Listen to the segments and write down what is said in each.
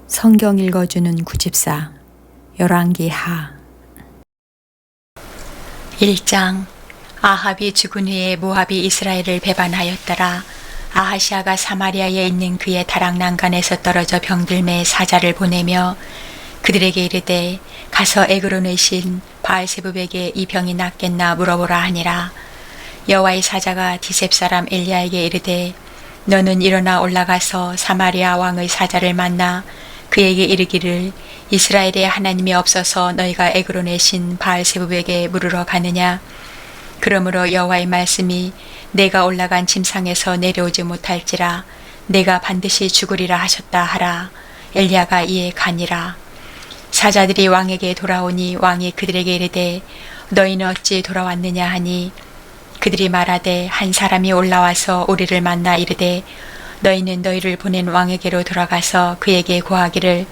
성경 읽어주는 구집사 열왕기하 1장. 아합이 죽은 후에 모압이 이스라엘을 배반하였더라. 아하시아가 사마리아에 있는 그의 다락 난간에서 떨어져 병들매 사자를 보내며 그들에게 이르되 가서 에그론의 신 바알세붑에게 이 병이 낫겠나 물어보라 하니라. 여호와의 사자가 디셉 사람 엘리야에게 이르되 너는 일어나 올라가서 사마리아 왕의 사자를 만나 그에게 이르기를 이스라엘에 하나님이 없어서 너희가 에그론의 신 바알세붑에게 물으러 가느냐. 그러므로 여호와의 말씀이 내가 올라간 침상에서 내려오지 못할지라 내가 반드시 죽으리라 하셨다 하라. 엘리야가 이에 가니라. 사자들이 왕에게 돌아오니 왕이 그들에게 이르되 너희는 어찌 돌아왔느냐 하니 그들이 말하되 한 사람이 올라와서 우리를 만나 이르되 너희는 너희를 보낸 왕에게로 돌아가서 그에게 고하기를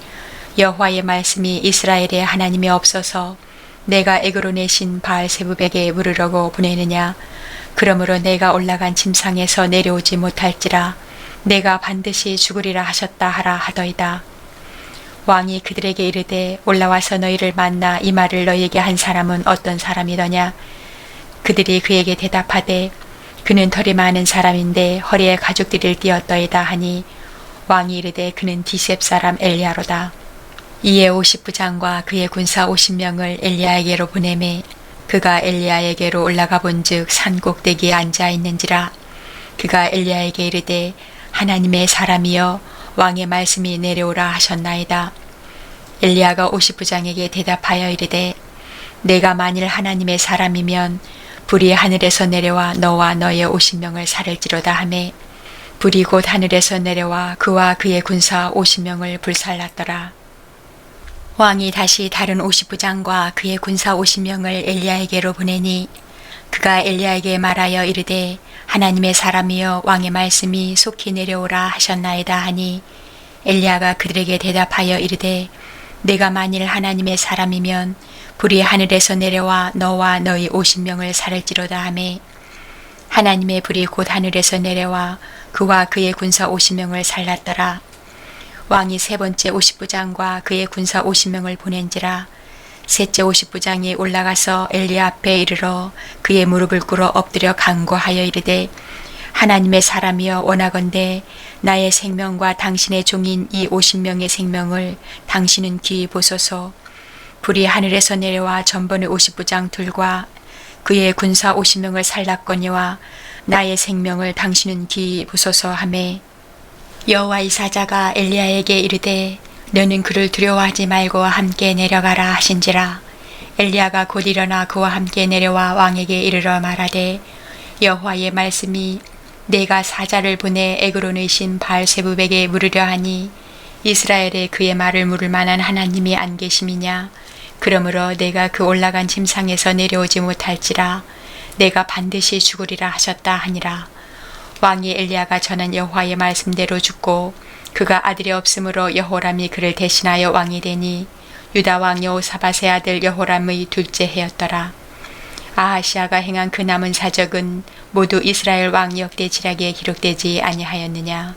여호와의 말씀이 이스라엘에 하나님이 없어서 내가 에그론의 신 바알세붑에게 물으려고 보내느냐. 그러므로 내가 올라간 침상에서 내려오지 못할지라 내가 반드시 죽으리라 하셨다 하라 하더이다. 왕이 그들에게 이르되 올라와서 너희를 만나 이 말을 너희에게 한 사람은 어떤 사람이더냐. 그들이 그에게 대답하되 그는 털이 많은 사람인데 허리에 가죽띠를 띠었더이다 하니 왕이 이르되 그는 디셉 사람 엘리야로다. 이에 50부장과 그의 군사 50명을 엘리야에게로 보내매 그가 엘리야에게로 올라가 본즉 산 꼭대기에 앉아 있는지라. 그가 엘리야에게 이르되 하나님의 사람이여 왕의 말씀이 내려오라 하셨나이다. 엘리야가 50부장에게 대답하여 이르되 내가 만일 하나님의 사람이면 불이 하늘에서 내려와 너와 너의 50명을 살을지로다 하매 불이 곧 하늘에서 내려와 그와 그의 군사 50명을 불살랐더라. 왕이 다시 다른 50부장과 그의 군사 50명을 엘리야에게로 보내니 그가 엘리야에게 말하여 이르되 하나님의 사람이여 왕의 말씀이 속히 내려오라 하셨나이다 하니 엘리야가 그들에게 대답하여 이르되 내가 만일 하나님의 사람이면 불이 하늘에서 내려와 너와 너희 50명을 살을지로다 하매 하나님의 불이 곧 하늘에서 내려와 그와 그의 군사 50명을 살랐더라. 왕이 세 번째 50부장과 그의 군사 50명을 보낸지라. 셋째 50부장이 올라가서 엘리야 앞에 이르러 그의 무릎을 꿇어 엎드려 간구하여 이르되 하나님의 사람이여 원하건대 나의 생명과 당신의 종인 이 50명의 생명을 당신은 귀히 보소서. 불이 하늘에서 내려와 전번의 50부장 둘과 그의 군사 50명을 살랐거니와 나의 생명을 당신은 귀히 보소서 하매 여호와의 사자가 엘리야에게 이르되 너는 그를 두려워하지 말고 함께 내려가라 하신지라. 엘리야가 곧 일어나 그와 함께 내려와 왕에게 이르러 말하되 여호와의 말씀이 내가 사자를 보내 에그론의 신 바알세붑에게 물으려 하니 이스라엘에 그의 말을 물을 만한 하나님이 안 계심이냐. 그러므로 내가 그 올라간 침상에서 내려오지 못할지라 내가 반드시 죽으리라 하셨다 하니라. 왕이 엘리야가 전한 여호와의 말씀대로 죽고 그가 아들이 없으므로 여호람이 그를 대신하여 왕이 되니 유다 왕 여호사밧의 아들 여호람의 둘째 해였더라. 아하시아가 행한 그 남은 사적은 모두 이스라엘 왕 역대지략에 기록되지 아니하였느냐.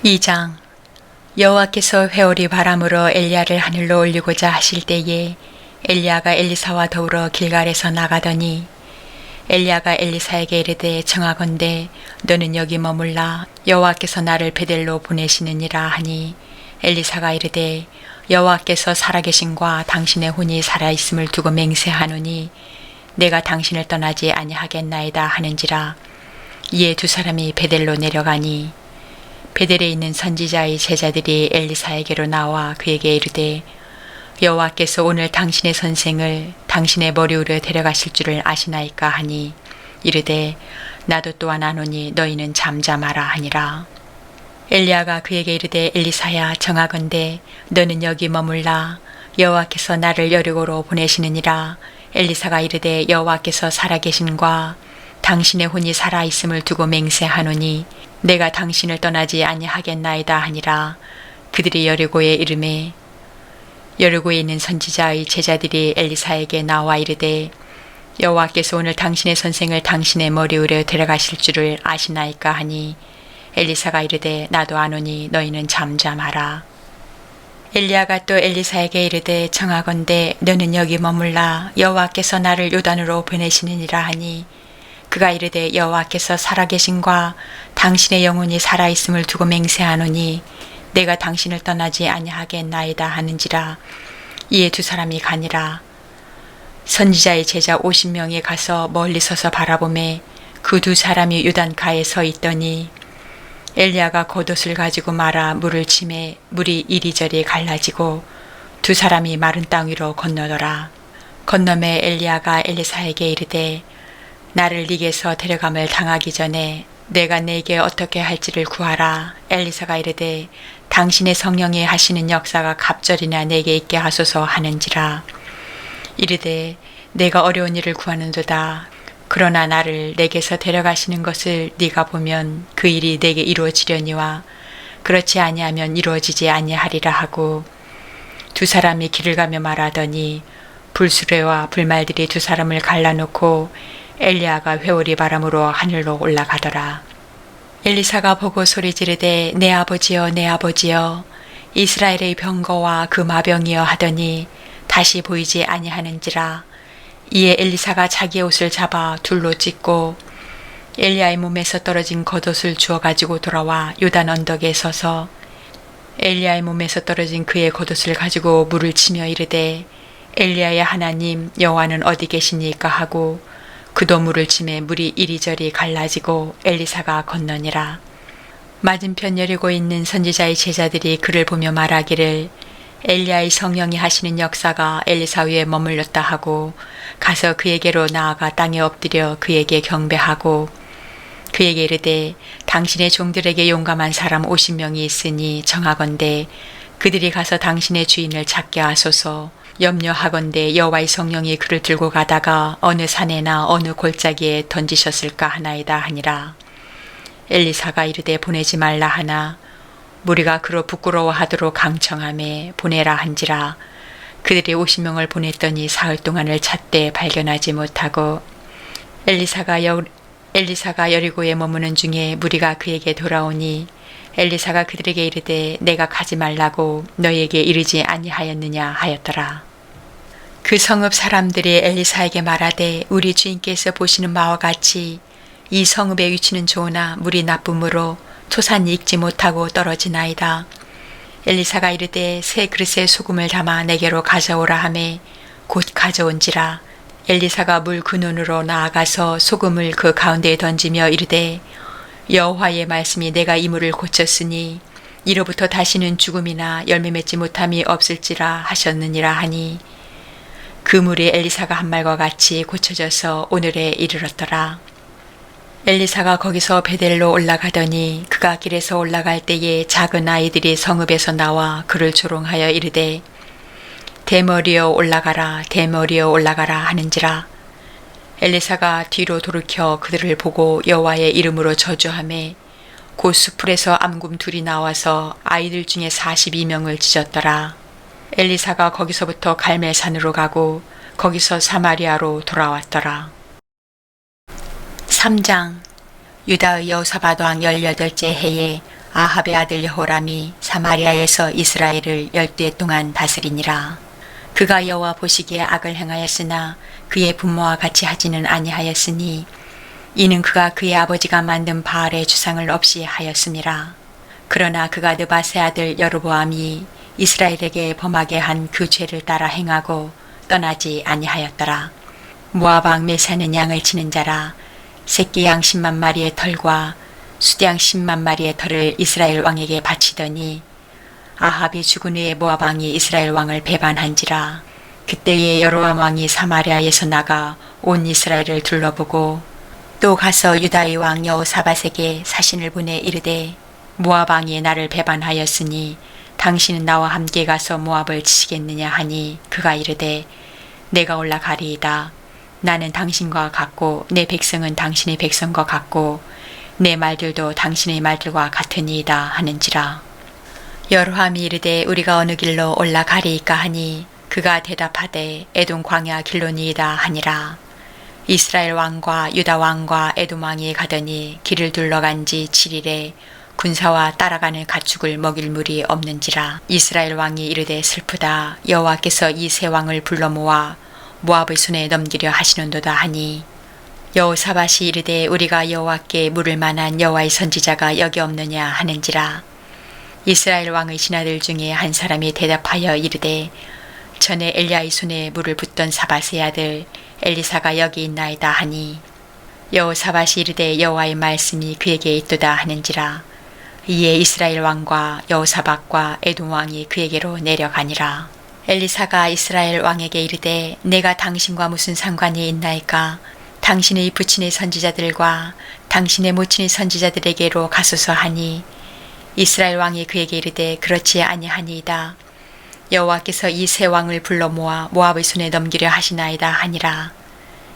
2장. 여호와께서 회오리 바람으로 엘리야를 하늘로 올리고자 하실 때에 엘리야가 엘리사와 더불어 길갈에서 나가더니 엘리야가 엘리사에게 이르되 청하건대 너는 여기 머물라 여호와께서 나를 베델로 보내시느니라 하니 엘리사가 이르되 여호와께서 살아계신과 당신의 혼이 살아있음을 두고 맹세하노니 내가 당신을 떠나지 아니하겠나이다 하는지라. 이에 두 사람이 베델로 내려가니 베델에 있는 선지자의 제자들이 엘리사에게로 나와 그에게 이르되 여호와께서 오늘 당신의 선생을 당신의 머리 위로 데려가실 줄을 아시나이까 하니 이르되 나도 또한 아노니 너희는 잠잠하라 하니라. 엘리야가 그에게 이르되 엘리사야 청하건대 너는 여기 머물라 여호와께서 나를 여리고로 보내시느니라. 엘리사가 이르되 여호와께서 살아계신과 당신의 혼이 살아있음을 두고 맹세하노니 내가 당신을 떠나지 아니하겠나이다 하니라. 그들이 여리고에 이르매 여리고에 있는 선지자의 제자들이 엘리사에게 나와 이르되 여호와께서 오늘 당신의 선생을 당신의 머리 위로 데려가실 줄을 아시나이까 하니 엘리사가 이르되 나도 아노니 너희는 잠잠하라. 엘리야가 또 엘리사에게 이르되 청하건대 너는 여기 머물라. 여호와께서 나를 요단으로 보내시느니라 하니 그가 이르되 여호와께서 살아계신과 당신의 영혼이 살아있음을 두고 맹세하노니 내가 당신을 떠나지 아니하겠나이다 하는지라. 이에 두 사람이 가니라. 선지자의 제자 50명이 가서 멀리 서서 바라보매 그 두 사람이 요단가에 서 있더니 엘리야가 겉옷을 가지고 말아 물을 치매 물이 이리저리 갈라지고 두 사람이 마른 땅 위로 건너더라. 건너매 엘리야가 엘리사에게 이르되 나를 네게서 데려감을 당하기 전에 내가 네게 어떻게 할지를 구하라. 엘리사가 이르되 당신의 성령이 하시는 역사가 갑절이나 내게 있게 하소서 하는지라. 이르되 내가 어려운 일을 구하는도다. 그러나 나를 내게서 데려가시는 것을 네가 보면 그 일이 내게 이루어지려니와 그렇지 아니하면 이루어지지 아니하리라 하고 두 사람이 길을 가며 말하더니 불수레와 불말들이 두 사람을 갈라놓고 엘리야가 회오리 바람으로 하늘로 올라가더라. 엘리사가 보고 소리 지르되 내 아버지여 내 아버지여 이스라엘의 병거와 그 마병이여 하더니 다시 보이지 아니하는지라. 이에 엘리사가 자기의 옷을 잡아 둘로 찢고 엘리야의 몸에서 떨어진 겉옷을 주워 가지고 돌아와 요단 언덕에 서서 엘리야의 몸에서 떨어진 그의 겉옷을 가지고 물을 치며 이르되 엘리야의 하나님 여호와는 어디 계시니까 하고 그도 물을 치매 물이 이리저리 갈라지고 엘리사가 건너니라. 맞은편 여리고 있는 선지자의 제자들이 그를 보며 말하기를 엘리야의 성령이 하시는 역사가 엘리사 위에 머물렀다 하고 가서 그에게로 나아가 땅에 엎드려 그에게 경배하고 그에게 이르되 당신의 종들에게 용감한 사람 50명이 있으니 정하건대 그들이 가서 당신의 주인을 찾게 하소서. 염려하건대 여호와의 성령이 그를 들고 가다가 어느 산에나 어느 골짜기에 던지셨을까 하나이다 하니라. 엘리사가 이르되 보내지 말라 하나 무리가 그로 부끄러워하도록 강청하매 보내라 한지라. 그들이 50명을 보냈더니 사흘 동안을 찾되 발견하지 못하고 엘리사가 여리고에 머무는 중에 무리가 그에게 돌아오니 엘리사가 그들에게 이르되 내가 가지 말라고 너희에게 이르지 아니하였느냐 하였더라. 그 성읍 사람들이 엘리사에게 말하되 우리 주인께서 보시는 바와 같이 이 성읍의 위치는 좋으나 물이 나쁨으로 토산이 익지 못하고 떨어지나이다. 엘리사가 이르되 새 그릇에 소금을 담아 내게로 가져오라 하매 곧 가져온지라. 엘리사가 물 근원으로 나아가서 소금을 그 가운데에 던지며 이르되 여호와의 말씀이 내가 이 물을 고쳤으니 이로부터 다시는 죽음이나 열매 맺지 못함이 없을지라 하셨느니라 하니 그 물이 엘리사가 한 말과 같이 고쳐져서 오늘에 이르렀더라. 엘리사가 거기서 베델로 올라가더니 그가 길에서 올라갈 때에 작은 아이들이 성읍에서 나와 그를 조롱하여 이르되 대머리여 올라가라 대머리여 올라가라 하는지라. 엘리사가 뒤로 돌이켜 그들을 보고 여호와의 이름으로 저주하매 곧 수풀에서 암금 둘이 나와서 아이들 중에 42명을 찢었더라. 엘리사가 거기서부터 갈멜산으로 가고 거기서 사마리아로 돌아왔더라. 3장. 유다의 여호사밧 왕 18째 해에 아합의 아들 여호람이 사마리아에서 이스라엘을 12해 동안 다스리니라. 그가 여호와 보시기에 악을 행하였으나 그의 부모와 같이 하지는 아니하였으니 이는 그가 그의 아버지가 만든 바알의 주상을 없이 하였음이라. 그러나 그가 느밧의 아들 여로보암이 이스라엘에게 범하게 한 그 죄를 따라 행하고 떠나지 아니하였더라. 모압 왕 메사는 양을 치는 자라. 새끼 양 10만 마리의 털과 수양 10만 마리의 털을 이스라엘 왕에게 바치더니 아합이 죽은 후에 모압 왕이 이스라엘 왕을 배반한지라. 그때에 여로암 왕이 사마리아에서 나가 온 이스라엘을 둘러보고 또 가서 유다의 왕 여호사밧에게 사신을 보내 이르되 모압 왕이 나를 배반하였으니 당신은 나와 함께 가서 모압을 치시겠느냐 하니 그가 이르되 내가 올라가리이다. 나는 당신과 같고 내 백성은 당신의 백성과 같고 내 말들도 당신의 말들과 같으니이다 하는지라. 여로함이 이르되 우리가 어느 길로 올라가리이까 하니 그가 대답하되 에돔 광야 길로니이다 하니라. 이스라엘 왕과 유다 왕과 에돔 왕이 가더니 길을 둘러간 지 7일에 군사와 따라가는 가축을 먹일 물이 없는지라. 이스라엘 왕이 이르되 슬프다. 여호와께서 이 세 왕을 불러 모아 모압의 손에 넘기려 하시는도다 하니 여호사밧이 이르되 우리가 여호와께 물을 만한 여호와의 선지자가 여기 없느냐 하는지라. 이스라엘 왕의 신하들 중에 한 사람이 대답하여 이르되 전에 엘리야의 손에 물을 붓던 사밧의 아들 엘리사가 여기 있나이다 하니 여호사밧이 이르되 여호와의 말씀이 그에게 있도다 하는지라. 이에 이스라엘 왕과 여호사밧과 에돔 왕이 그에게로 내려가니라. 엘리사가 이스라엘 왕에게 이르되 내가 당신과 무슨 상관이 있나이까? 당신의 부친의 선지자들과 당신의 모친의 선지자들에게로 가소서 하니 이스라엘 왕이 그에게 이르되 그렇지 아니하니이다. 여호와께서 이 세 왕을 불러 모아 모압의 손에 넘기려 하시나이다 하니라.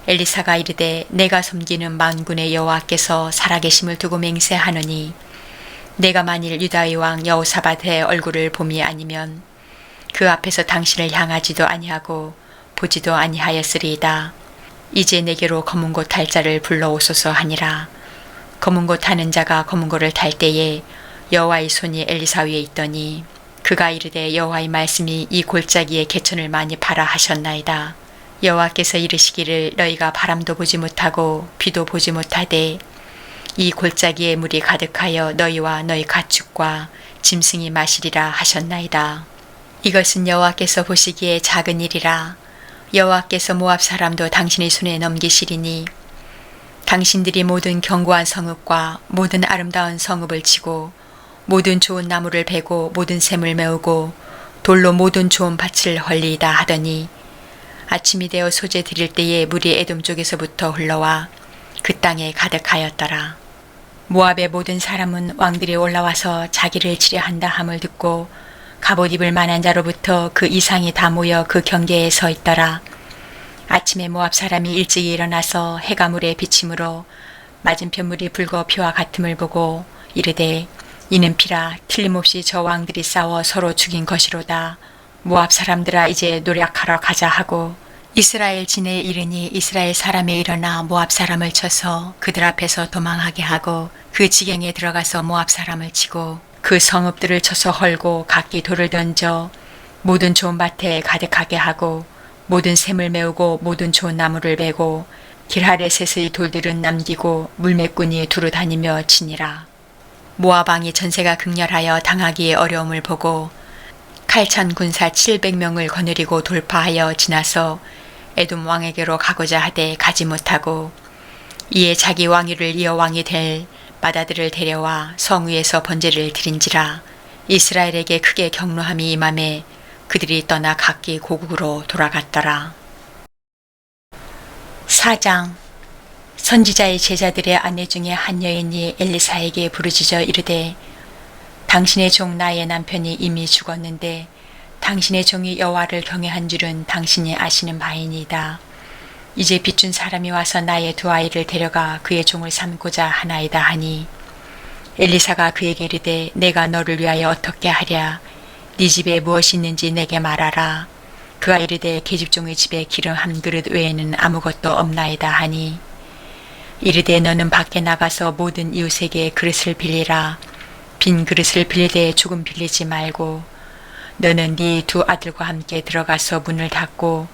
엘리사가 이르되 내가 섬기는 만군의 여호와께서 살아계심을 두고 맹세하노니 내가 만일 유다의 왕 여호사밧의 얼굴을 봄이 아니면 그 앞에서 당신을 향하지도 아니하고 보지도 아니하였으리이다. 이제 내게로 검은 고 탈 자를 불러오소서 하니라. 검은 고 타는 자가 검은 고를 탈 때에 여호와의 손이 엘리사 위에 있더니 그가 이르되 여호와의 말씀이 이 골짜기에 개천을 많이 파라 하셨나이다. 여호와께서 이르시기를 너희가 바람도 보지 못하고 비도 보지 못하되 이 골짜기에 물이 가득하여 너희와 너희 가축과 짐승이 마시리라 하셨나이다. 이것은 여호와께서 보시기에 작은 일이라. 여호와께서 모압 사람도 당신의 손에 넘기시리니 당신들이 모든 견고한 성읍과 모든 아름다운 성읍을 치고 모든 좋은 나무를 베고 모든 샘을 메우고 돌로 모든 좋은 밭을 헐리이다 하더니 아침이 되어 소재 드릴 때에 물이 에돔 쪽에서부터 흘러와 그 땅에 가득하였더라. 모압의 모든 사람은 왕들이 올라와서 자기를 치려한다 함을 듣고 갑옷 입을 만한 자로부터 그 이상이 다 모여 그 경계에 서 있더라. 아침에 모압 사람이 일찍 일어나서 해가 물에 비침으로 맞은편 물이 붉어 피와 같음을 보고 이르되 이는 피라. 틀림없이 저 왕들이 싸워 서로 죽인 것이로다. 모압 사람들아 이제 노력하러 가자 하고 이스라엘 진에 이르니 이스라엘 사람이 일어나 모압 사람을 쳐서 그들 앞에서 도망하게 하고 그 지경에 들어가서 모압 사람을 치고 그 성읍들을 쳐서 헐고 각기 돌을 던져 모든 좋은 밭에 가득하게 하고 모든 샘을 메우고 모든 좋은 나무를 베고 길 아래셋의 돌들은 남기고 물매꾼이 두루 다니며 치니라. 모압 왕이 전세가 극렬하여 당하기에 어려움을 보고 칼찬 군사 700명을 거느리고 돌파하여 지나서 에돔 왕에게로 가고자 하되 가지 못하고 이에 자기 왕위를 이어 왕이 될 맏아들을 데려와 성 위에서 번제를 드린지라. 이스라엘에게 크게 경노함이 임함에 그들이 떠나 각기 고국으로 돌아갔더라. 4장. 선지자의 제자들의 아내 중에 한 여인이 엘리사에게 부르짖어 이르되 당신의 종 나의 남편이 이미 죽었는데 당신의 종이 여호와를 경외한 줄은 당신이 아시는 바이니이다. 이제 빚준 사람이 와서 나의 두 아이를 데려가 그의 종을 삼고자 하나이다 하니 엘리사가 그에게 이르되 내가 너를 위하여 어떻게 하랴. 네 집에 무엇이 있는지 내게 말하라. 그가 이르되 계집종의 집에 기름 한 그릇 외에는 아무것도 없나이다 하니 이르되 너는 밖에 나가서 모든 이웃에게 그릇을 빌리라. 빈 그릇을 빌리되 조금 빌리지 말고 너는 네 두 아들과 함께 들어가서 문을 닫고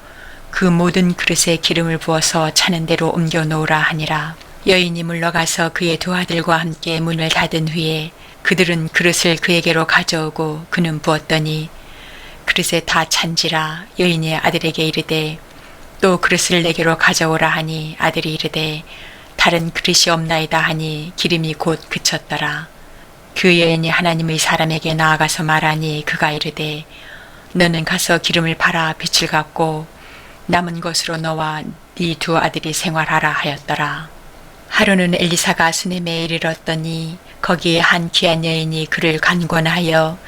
그 모든 그릇에 기름을 부어서 차는 대로 옮겨 놓으라 하니라. 여인이 물러가서 그의 두 아들과 함께 문을 닫은 후에 그들은 그릇을 그에게로 가져오고 그는 부었더니 그릇에 다 찬지라. 여인의 아들에게 이르되 또 그릇을 내게로 가져오라 하니 아들이 이르되 다른 그릇이 없나이다 하니 기름이 곧 그쳤더라. 그 여인이 하나님의 사람에게 나아가서 말하니 그가 이르되 너는 가서 기름을 팔아 빚을 갚고 남은 것으로 너와 네 두 아들이 생활하라 하였더라. 하루는 엘리사가 수넴에 이르렀더니 거기에 한 귀한 여인이 그를 간권하여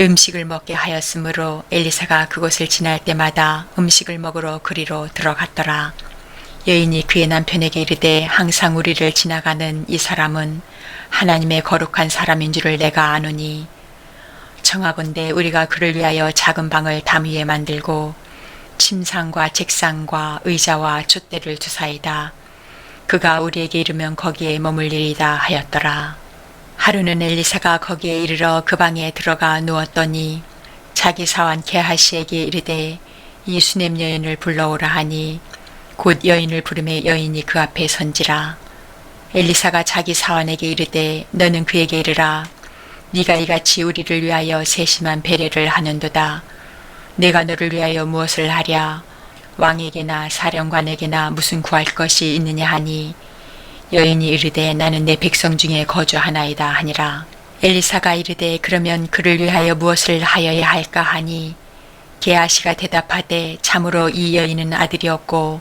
음식을 먹게 하였으므로 엘리사가 그곳을 지날 때마다 음식을 먹으러 그리로 들어갔더라. 여인이 그의 남편에게 이르되 항상 우리를 지나가는 이 사람은 하나님의 거룩한 사람인 줄을 내가 아노니 청하건대 우리가 그를 위하여 작은 방을 담 위에 만들고 침상과 책상과 의자와 촛대를 두사이다. 그가 우리에게 이르면 거기에 머물리리다 하였더라. 하루는 엘리사가 거기에 이르러 그 방에 들어가 누웠더니 자기 사환 게하시에게 이르되 이 수냄 여인을 불러오라 하니 곧 여인을 부르매 여인이 그 앞에 선지라. 엘리사가 자기 사환에게 이르되 너는 그에게 이르라. 네가 이같이 우리를 위하여 세심한 배려를 하는도다. 내가 너를 위하여 무엇을 하랴. 왕에게나 사령관에게나 무슨 구할 것이 있느냐 하니 여인이 이르되 나는 내 백성 중에 거주하나이다 하니라. 엘리사가 이르되 그러면 그를 위하여 무엇을 하여야 할까 하니 게하시가 대답하되 참으로 이 여인은 아들이 없고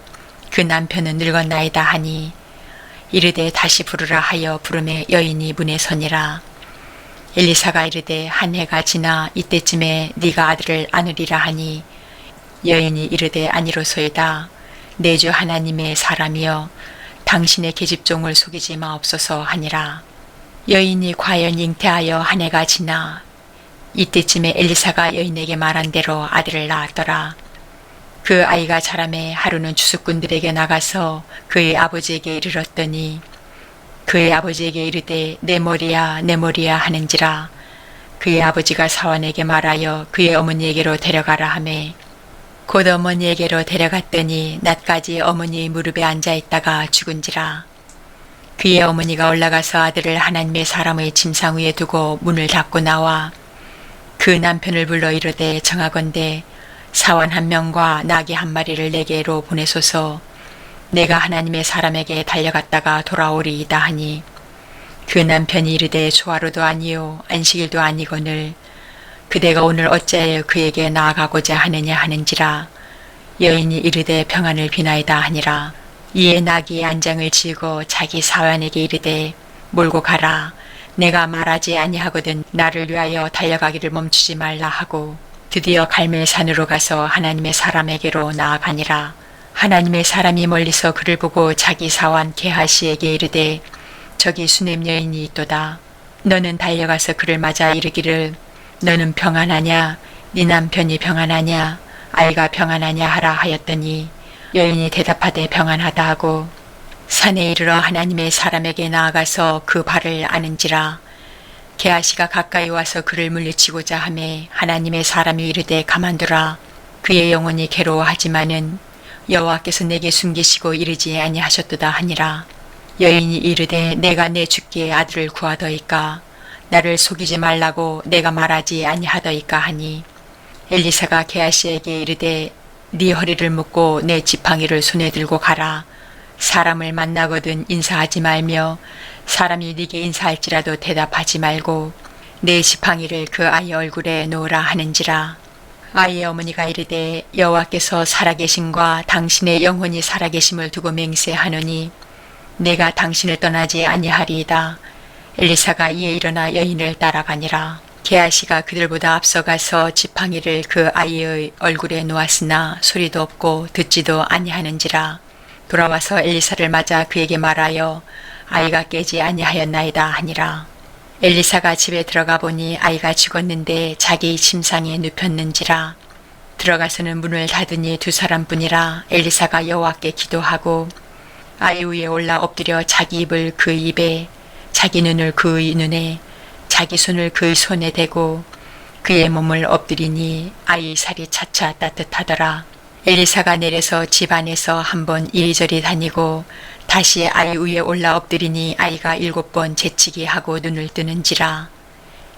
그 남편은 늙었나이다 하니 이르되 다시 부르라 하여 부르매 여인이 문에 서니라. 엘리사가 이르되 한 해가 지나 이때쯤에 네가 아들을 안으리라 하니 여인이 이르되 아니로소이다. 내 주 하나님의 사람이여 당신의 계집종을 속이지 마옵소서 하니라. 여인이 과연 잉태하여 한 해가 지나 이때쯤에 엘리사가 여인에게 말한 대로 아들을 낳았더라. 그 아이가 자라매 하루는 주수꾼들에게 나가서 그의 아버지에게 이르렀더니 그의 아버지에게 이르되 내 머리야 내 머리야 하는지라. 그의 아버지가 사환에게 말하여 그의 어머니에게로 데려가라 하매 곧 어머니에게로 데려갔더니 낮까지 어머니의 무릎에 앉아있다가 죽은지라. 그의 어머니가 올라가서 아들을 하나님의 사람의 침상 위에 두고 문을 닫고 나와 그 남편을 불러 이르되 정하건대 사환 한 명과 나귀 한 마리를 내게로 보내소서. 내가 하나님의 사람에게 달려갔다가 돌아오리이다 하니 그 남편이 이르되 조화로도 아니요 안식일도 아니거늘 그대가 오늘 어찌하여 그에게 나아가고자 하느냐 하는지라. 여인이 이르되 평안을 비나이다 하니라. 이에 나귀의 안장을 지고 자기 사환에게 이르되 몰고 가라. 내가 말하지 아니하거든 나를 위하여 달려가기를 멈추지 말라 하고 드디어 갈멜산으로 가서 하나님의 사람에게로 나아가니라. 하나님의 사람이 멀리서 그를 보고 자기 사환 게하시에게 이르되 저기 수냄 여인이 있도다. 너는 달려가서 그를 맞아 이르기를 너는 평안하냐 네 남편이 평안하냐 아이가 평안하냐 하라 하였더니 여인이 대답하되 평안하다 하고 산에 이르러 하나님의 사람에게 나아가서 그 발을 아는지라. 게하시가 가까이 와서 그를 물리치고자 하매 하나님의 사람이 이르되 가만두라. 그의 영혼이 괴로워하지만은 여호와께서 내게 숨기시고 이르지 아니하셨도다 하니라. 여인이 이르되 내가 내 주께 아들을 구하더이까 나를 속이지 말라고 내가 말하지 아니하더이까 하니 엘리사가 게하시에게 이르되 네 허리를 묶고 내 지팡이를 손에 들고 가라. 사람을 만나거든 인사하지 말며 사람이 네게 인사할지라도 대답하지 말고 내 지팡이를 그 아이 얼굴에 놓으라 하는지라. 아이의 어머니가 이르되 여호와께서 살아계심과 당신의 영혼이 살아계심을 두고 맹세하노니 내가 당신을 떠나지 아니하리이다. 엘리사가 이에 일어나 여인을 따라가니라. 게하시가 그들보다 앞서가서 지팡이를 그 아이의 얼굴에 놓았으나 소리도 없고 듣지도 아니하는지라. 돌아와서 엘리사를 맞아 그에게 말하여 아이가 깨지 아니하였나이다 하니라. 엘리사가 집에 들어가 보니 아이가 죽었는데 자기 침상에 눕혔는지라. 들어가서는 문을 닫으니 두 사람뿐이라. 엘리사가 여호와께 기도하고 아이 위에 올라 엎드려 자기 입을 그 입에 자기 눈을 그의 눈에 자기 손을 그의 손에 대고 그의 몸을 엎드리니 아이의 살이 차차 따뜻하더라. 엘리사가 내려서 집 안에서 한번 이리저리 다니고 다시 아이 위에 올라 엎드리니 아이가 7번 재치기 하고 눈을 뜨는지라.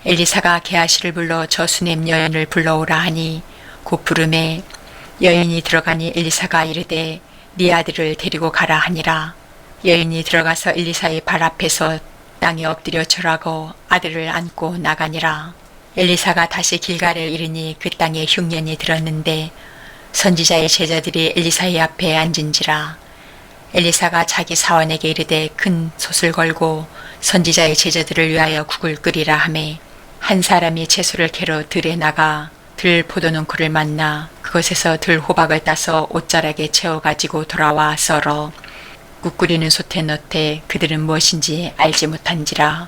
엘리사가 게하시를 불러 저 수냄 여인을 불러오라 하니 곧 부르매 여인이 들어가니 엘리사가 이르되 네 아들을 데리고 가라 하니라. 여인이 들어가서 엘리사의 발 앞에서 땅에 엎드려 절하고 아들을 안고 나가니라. 엘리사가 다시 길갈에 이르니 그 땅에 흉년이 들었는데 선지자의 제자들이 엘리사의 앞에 앉은지라. 엘리사가 자기 사원에게 이르되 큰 솥을 걸고 선지자의 제자들을 위하여 국을 끓이라 하매 한 사람이 채소를 캐러 들에 나가 들 포도농쿨을 만나 그것에서 들 호박을 따서 옷자락에 채워 가지고 돌아와 썰어 국 끓이는 솥에 넣되 그들은 무엇인지 알지 못한지라.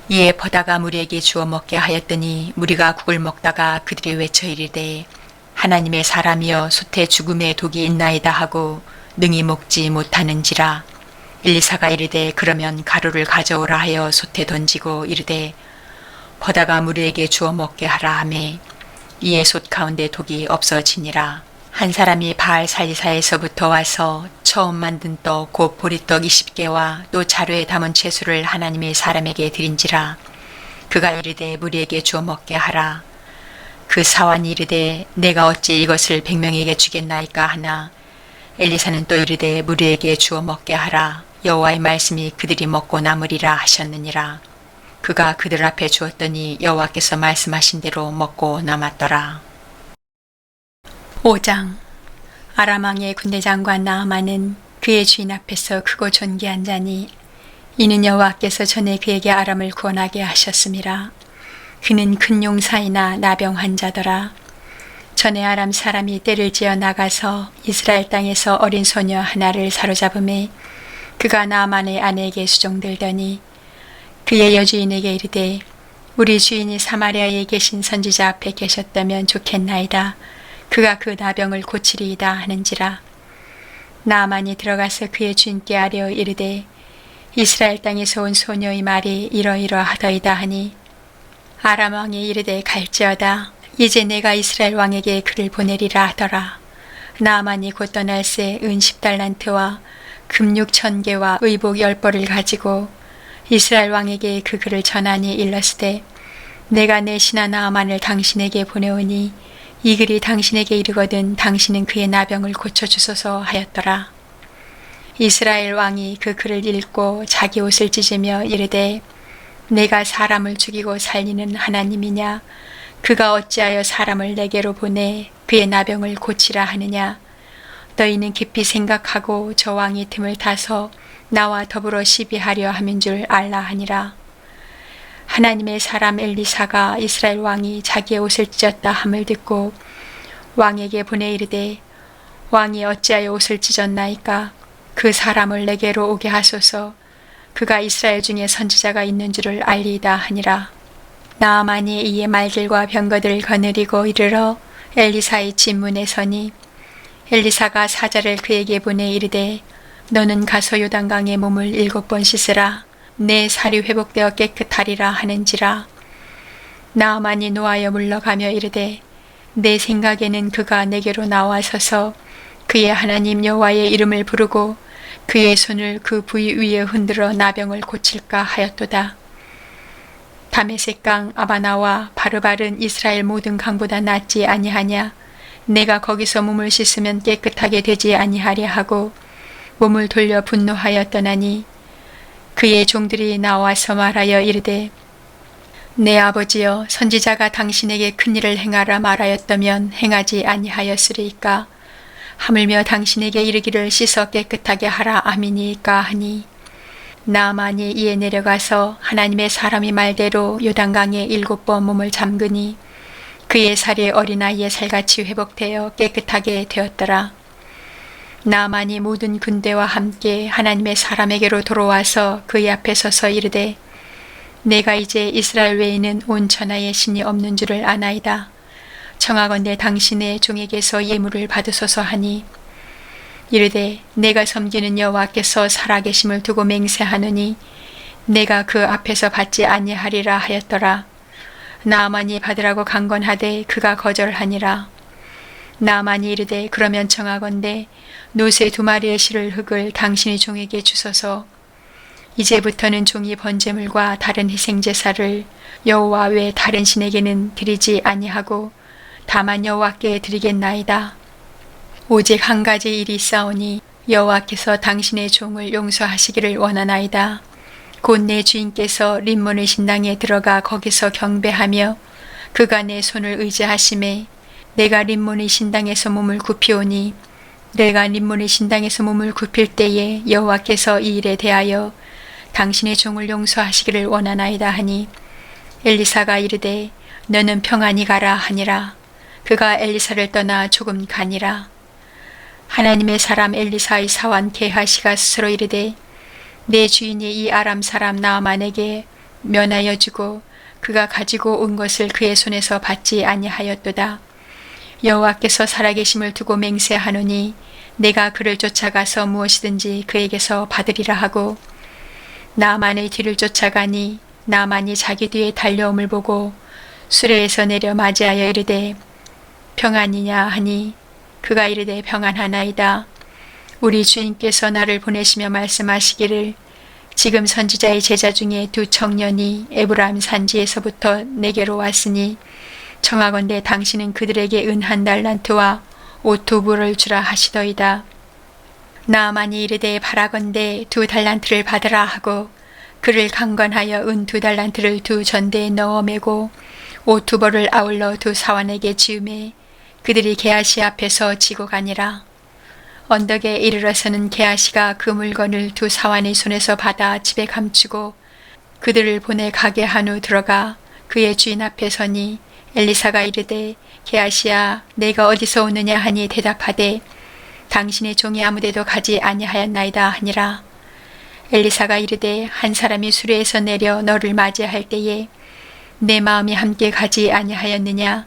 이에 퍼다가 무리에게 주어 먹게 하였더니 무리가 국을 먹다가 그들이 외쳐 이르되 하나님의 사람이여 솥에 죽음의 독이 있나이다 하고 능히 먹지 못하는지라. 엘리사가 이르되 그러면 가루를 가져오라 하여 솥에 던지고 이르되 퍼다가 무리에게 주어 먹게 하라 하매 이에 솥 가운데 독이 없어지니라. 한 사람이 바알 살리사에서부터 와서 처음 만든 떡 곧 보리떡 20개와 또 자루에 담은 채소를 하나님의 사람에게 드린지라. 그가 이르되 무리에게 주어 먹게 하라. 그 사환이 이르되 내가 어찌 이것을 100명에게 주겠나이까 하나 엘리사는 또 이르되 무리에게 주어 먹게 하라. 여호와의 말씀이 그들이 먹고 남으리라 하셨느니라. 그가 그들 앞에 주었더니 여호와께서 말씀하신 대로 먹고 남았더라. 5장. 아람 왕의 군대장관 나아만은 그의 주인 앞에서 크고 존귀한 자니 이는 여호와께서 전에 그에게 아람을 구원하게 하셨음이라. 그는 큰 용사이나 나병 환자더라. 전에 아람 사람이 떼를 지어 나가서 이스라엘 땅에서 어린 소녀 하나를 사로잡음에 그가 나아만의 아내에게 수종들더니 그의 여주인에게 이르되 우리 주인이 사마리아에 계신 선지자 앞에 계셨다면 좋겠나이다. 그가 그 나병을 고치리이다 하는지라. 나아만이 들어가서 그의 주인께 아뢰어 이르되 이스라엘 땅에서 온 소녀의 말이 이러이러하더이다 하니 아람 왕이 이르되 갈지어다. 이제 내가 이스라엘 왕에게 그를 보내리라 하더라. 나아만이 곧 떠날새 은 10달란트와 금 6,000개와 의복 10벌을 가지고 이스라엘 왕에게 그 글을 전하니 일렀으되 내가 내 신하 나아만을 당신에게 보내오니 이 글이 당신에게 이르거든 당신은 그의 나병을 고쳐주소서 하였더라. 이스라엘 왕이 그 글을 읽고 자기 옷을 찢으며 이르되 내가 사람을 죽이고 살리는 하나님이냐? 그가 어찌하여 사람을 내게로 보내 그의 나병을 고치라 하느냐? 너희는 깊이 생각하고 저 왕이 틈을 타서 나와 더불어 시비하려 함인 줄 알라 하니라. 하나님의 사람 엘리사가 이스라엘 왕이 자기의 옷을 찢었다 함을 듣고 왕에게 보내 이르되 왕이 어찌하여 옷을 찢었나이까? 그 사람을 내게로 오게 하소서. 그가 이스라엘 중에 선지자가 있는 줄을 알리이다 하니라. 나아만이 이에 말들과 병거들을 거느리고 이르러 엘리사의 집문에 서니 엘리사가 사자를 그에게 보내 이르되 너는 가서 요단강에 몸을 7번 씻으라. 내 살이 회복되어 깨끗하리라 하는지라. 나아만이 노하여 물러가며 이르되 내 생각에는 그가 내게로 나와서서 그의 하나님 여호와의 이름을 부르고 그의 손을 그 부위 위에 흔들어 나병을 고칠까 하였도다. 다메섹강 아바나와 바르바른 이스라엘 모든 강보다 낫지 아니하냐? 내가 거기서 몸을 씻으면 깨끗하게 되지 아니하랴 하고 몸을 돌려 분노하여 떠나니 그의 종들이 나와서 말하여 이르되 내 아버지여 선지자가 당신에게 큰일을 행하라 말하였다면 행하지 아니하였으리이까? 하물며 당신에게 이르기를 씻어 깨끗하게 하라 아미니이까 하니 나아만이 이에 내려가서 하나님의 사람이 말대로 요단강에 7번 몸을 잠그니 그의 살이 어린아이의 살같이 회복되어 깨끗하게 되었더라. 나아만이 모든 군대와 함께 하나님의 사람에게로 돌아와서 그의 앞에 서서 이르되 내가 이제 이스라엘 외에는 온 천하에 신이 없는 줄을 아나이다. 청하건대 당신의 종에게서 예물을 받으소서 하니 이르되 내가 섬기는 여호와께서 살아계심을 두고 맹세하노니 내가 그 앞에서 받지 아니하리라 하였더라. 나아만이 받으라고 강건하되 그가 거절하니라. 나아만이 이르되 그러면 청하건대 노새 2마리의 실을 흙을 당신의 종에게 주소서. 이제부터는 종이 번제물과 다른 희생제사를 여호와 외 다른 신에게는 드리지 아니하고 다만 여호와께 드리겠나이다. 오직 한 가지 일이 있사오니 여호와께서 당신의 종을 용서하시기를 원하나이다. 곧 내 주인께서 림몬의 신당에 들어가 거기서 경배하며 그가 내 손을 의지하심에 내가 림몬의 신당에서 몸을 굽히오니 내가 림몬의 신당에서 몸을 굽힐 때에 여호와께서 이 일에 대하여 당신의 종을 용서하시기를 원하나이다 하니 엘리사가 이르되 너는 평안히 가라 하니라. 그가 엘리사를 떠나 조금 가니라. 하나님의 사람 엘리사의 사환 게하시가 스스로 이르되 내 주인이 이 아람 사람 나아만에게 면하여 주고 그가 가지고 온 것을 그의 손에서 받지 아니하였도다. 여호와께서 살아계심을 두고 맹세하노니 내가 그를 쫓아가서 무엇이든지 그에게서 받으리라 하고 나만의 뒤를 쫓아가니 나만이 자기 뒤에 달려옴을 보고 수레에서 내려 맞이하여 이르되 평안이냐 하니 그가 이르되 평안하나이다. 우리 주인께서 나를 보내시며 말씀하시기를 지금 선지자의 제자 중에 두 청년이 에브라임 산지에서부터 내게로 왔으니 청하건대 당신은 그들에게 은 1달란트와 옷 2벌을 주라 하시더이다. 나아만이 이르되 바라건대 2달란트를 받으라 하고 그를 강권하여 은 2달란트를 두 전대에 넣어 매고 옷 2벌을 아울러 두 사환에게 지우매 그들이 게하시 앞에서 지고 가니라. 언덕에 이르러서는 게하시가 그 물건을 두 사환의 손에서 받아 집에 감추고 그들을 보내 가게 한 후 들어가 그의 주인 앞에 서니 엘리사가 이르되 게하시야 내가 어디서 오느냐 하니 대답하되 당신의 종이 아무데도 가지 아니하였나이다 하니라. 엘리사가 이르되 한 사람이 수레에서 내려 너를 맞이할 때에 내 마음이 함께 가지 아니하였느냐.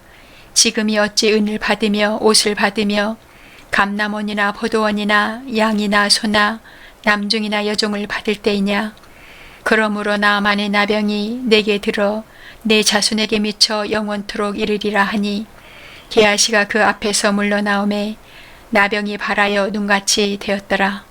지금이 어찌 은을 받으며 옷을 받으며 감남원이나 포도원이나 양이나 소나 남중이나 여종을 받을 때이냐. 그러므로 나아만의 나병이 내게 들어 내 자손에게 미쳐 영원토록 이르리라 하니 게하시가 그 앞에서 물러나오매 나병이 발하여 눈같이 되었더라.